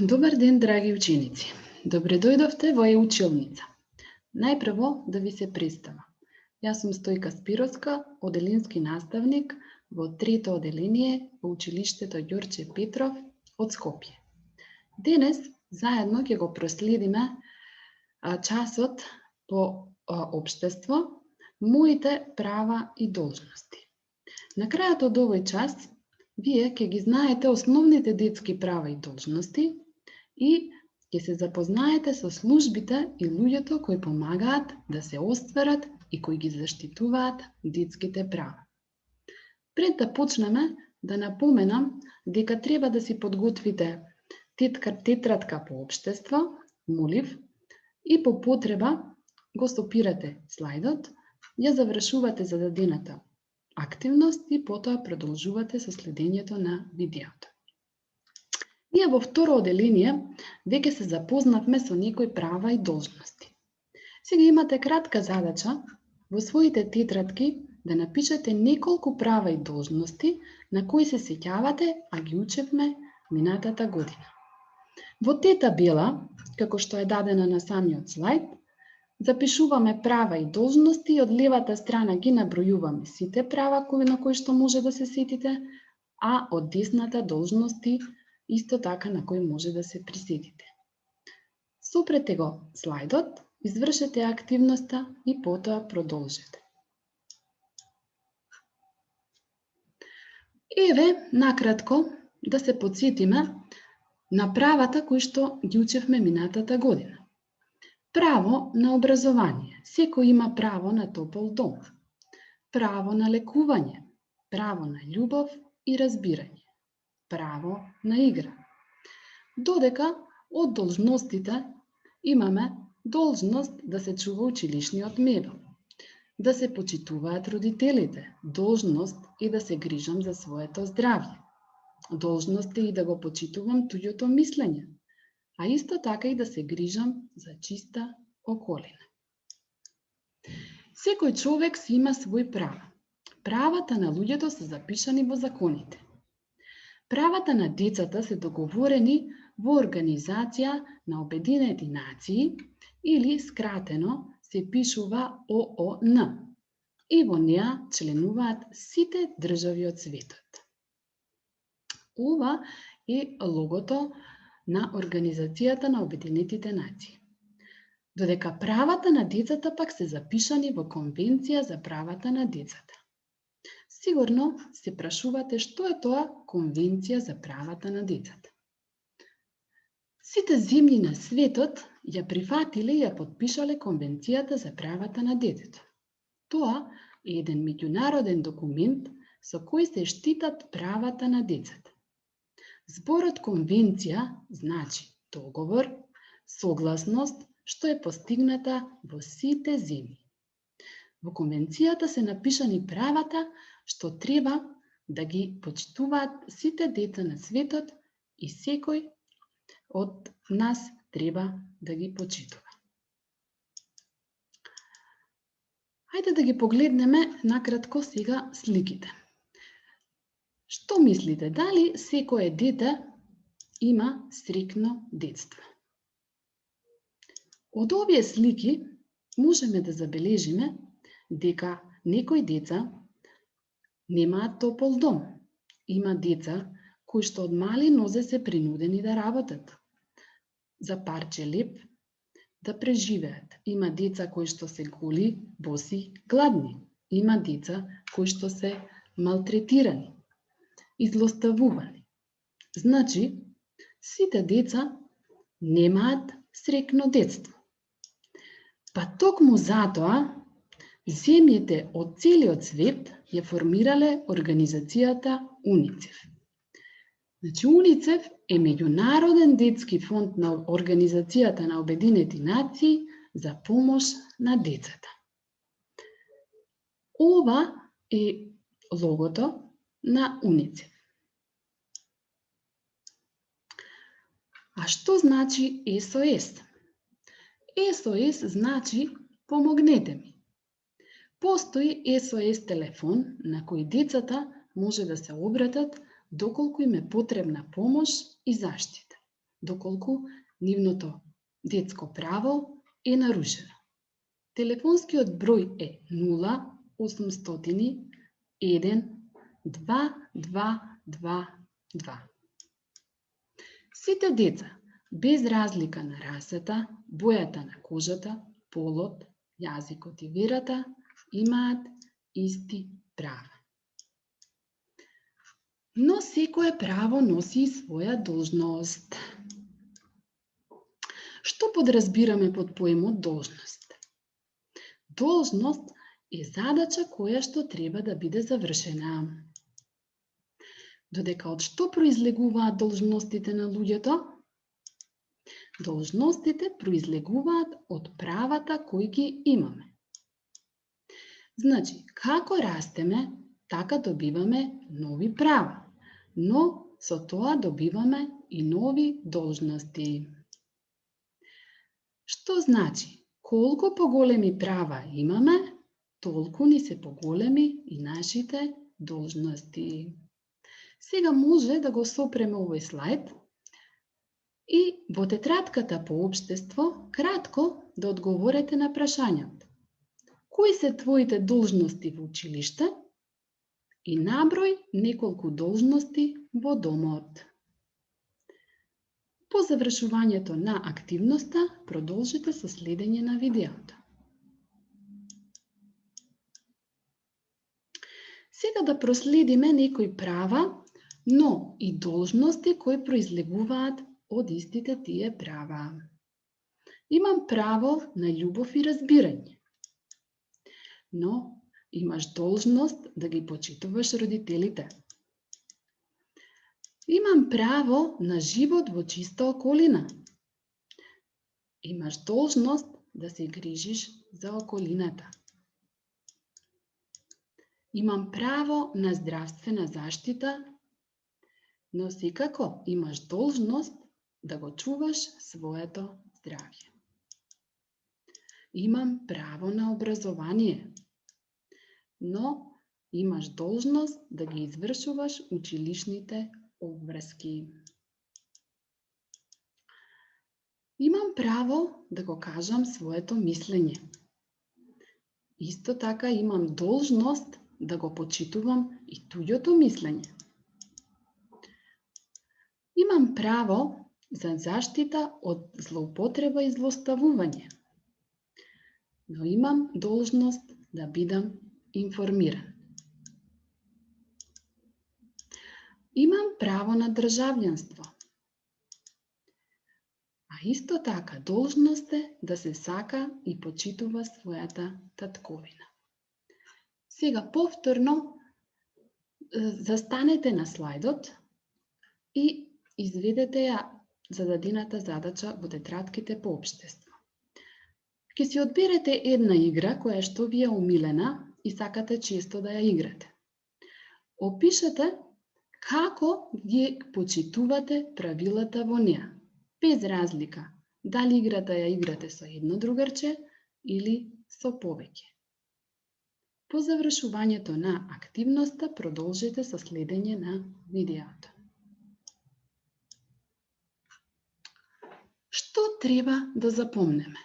Добар ден, драги ученици! Добре дојдовте во училница. Најпрво да ви се представам. Јас сум Стојка Спировска, оделински наставник во трето оделение во училиштето Ѓорче Петров од Скопје. Денес заедно ќе го проследиме часот по општество, моите права и должности. На крајот од овој час вие ќе ги знаете основните детски права и должности и ќе се запознаете со службите и луѓето кои помагаат да се остварат и кои ги заштитуваат детските права. Пред да почнеме, да напоменам дека треба да си подготвите тетрадка по општество, молив, и по потреба го стопирате слайдот, ја завршувате зададената активност и потоа продолжувате со следењето на видеото. Ние во второ оделение веќе се запознавме со некои права и должности. Сега имате кратка задача во своите тетрадки да напишете неколку права и должности на кои се сеќавате, а ги учевме минатата година. Во табела, како што е дадена на самиот слайд, запишуваме права и должности и од левата страна ги набројуваме сите права на кои што може да се сетите, а од десната должности исто така на кои може да се присетите. Сопрете го слайдот, извршете активноста и потоа продолжете. Еве, накратко, да се потсетиме на правата кои што ги учевме минатата година. Право на образование. Секој има право на топол дом. Право на лекување. Право на љубов и разбирање. Право на игра. Додека од должностите имаме должност да се чува училишниот мебел, да се почитуваат родителите, должност и да се грижам за своето здравје, должност е и да го почитувам туѓото мислење, а исто така и да се грижам за чиста околина. Секој човек си има свој права. Правата на луѓето се запишани во законите. Правата на децата се договорени во Организација на Обединети нации или скратено се пишува ООН и во неа членуваат сите држави од светот. Ова е логото на Организацијата на Обединетите нации. Додека правата на децата пак се запишани во Конвенција за правата на децата. Сигурно се прашувате што е тоа Конвенција за правата на децата. Сите земји на светот ја прифатиле и ја подпишале Конвенцијата за правата на детето. Тоа е еден меѓународен документ со кој се штитат правата на децата. Зборот конвенција значи договор, согласност што е постигната во сите земји. Во конвенцијата се напишани правата што треба да ги почитуваат сите деца на светот и секој од нас треба да ги почитува. Хајде да ги погледнеме накратко сега сликите. Што мислите, дали секое дете има среќно детство? Од овие слики можеме да забележиме дека некои деца немаат топол дом. Има деца кои што од мали нозе се принудени да работат за парче леб да преживеат. Има деца кои што се голи, боси, гладни. Има деца кои што се малтретирани и злоставувани. Значи, сите деца немаат среќно детство. Па токму затоа, земјите од целиот свет ја формирале организацијата УНИЦЕФ. Значи, УНИЦЕФ е меѓународен детски фонд на Организацијата на Обединети нации за помош на децата. Ова е логото на УНИЦЕФ. А што значи СОС? СОС значи помогнете ми. Постои СОС телефон на кој децата може да се обратат доколку им е потребна помош и заштита. доколку нивното детско право е нарушено. Телефонскиот број е 0800 1 2222. Сите деца, без разлика на расата, бојата на кожата, полот, јазикот и верата, имаат исти права. Но секое право носи и своја должност. Што подразбираме под поемот должност? Должност е задача која што треба да биде завршена. Додека од што произлегуваат должностите на луѓето? Должностите произлегуваат од правата кои ги имаме. Значи, како растеме, така добиваме нови права, но со тоа добиваме и нови должности. Што значи? Колку поголеми права имаме, толку ни се поголеми и нашите должности. Сега може да го сопреме овој слайд и во тетрадката по општество кратко да одговорите на прашањата. Кои се твоите должности во училиште? И наброј неколку должности во домот. По завршувањето на активноста, продолжите со следење на видеото. Сега да проследиме некои права, но и должности кои произлегуваат од истите тие права. Имам право на љубов и разбирање, но имаш должност да ги почитуваш родителите. Имам право на живот во чиста околина. Имаш должност да се грижиш за околината. Имам право на здравствена заштита, но секако имаш должност да го чуваш своето здравје. Имам право на образование, но имаш должност да ги извршуваш училишните обврски. Имам право да го кажам своето мислење. Исто така имам должност да го почитувам и туѓото мислење. Имам право за заштита од злоупотреба и злоставување, но имам должност да бидам информиран. Имам право на државјанство, а исто така должност е да се сака и почитува својата татковина. Сега повторно застанете на слайдот и изведете ја зададената задача во тетрадките по општество. Ќе си одберете една игра која што ви е омилена и сакате често да ја играте. Опишете како ги почитувате правилата во неа, без разлика дали играта ја играте со едно другарче или со повеќе. По завршувањето на активноста продолжете со следење на видеото. Што треба да запомнеме?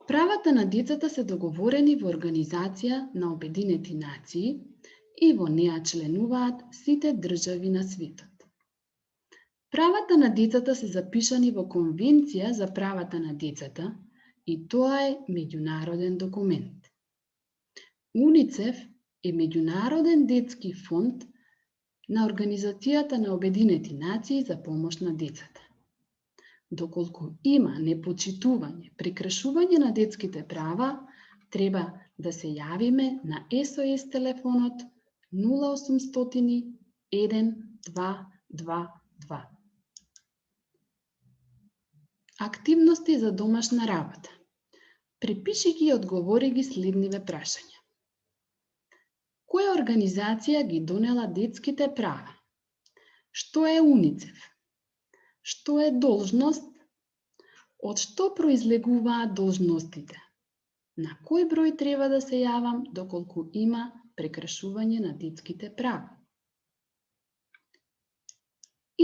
Правата на децата се договорени во Организација на Обединети нации и во неа членуваат сите држави на светот. Правата на децата се запишани во Конвенција за правата на децата и тоа е меѓународен документ. УНИЦЕФ е меѓународен детски фонд на Организацијата на Обединети нации за помош на децата. Доколку има непочитување, прекршување на детските права, треба да се јавиме на SOS телефонот 0800 1222. Активности за домашна работа. Препиши ги и одговори ги следниве прашања. Која организација ги донела детските права? Што е УНИЦЕФ? Што е должност? Од што произлегуваат должностите? На кој број треба да се јавам доколку има прекршување на детските права?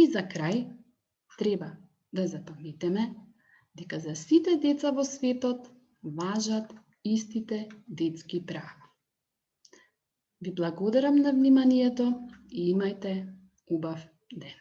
И за крај, Треба да запамтиме дека за сите деца во светот важат истите детски права. Ви благодарам на вниманието и имајте убав ден.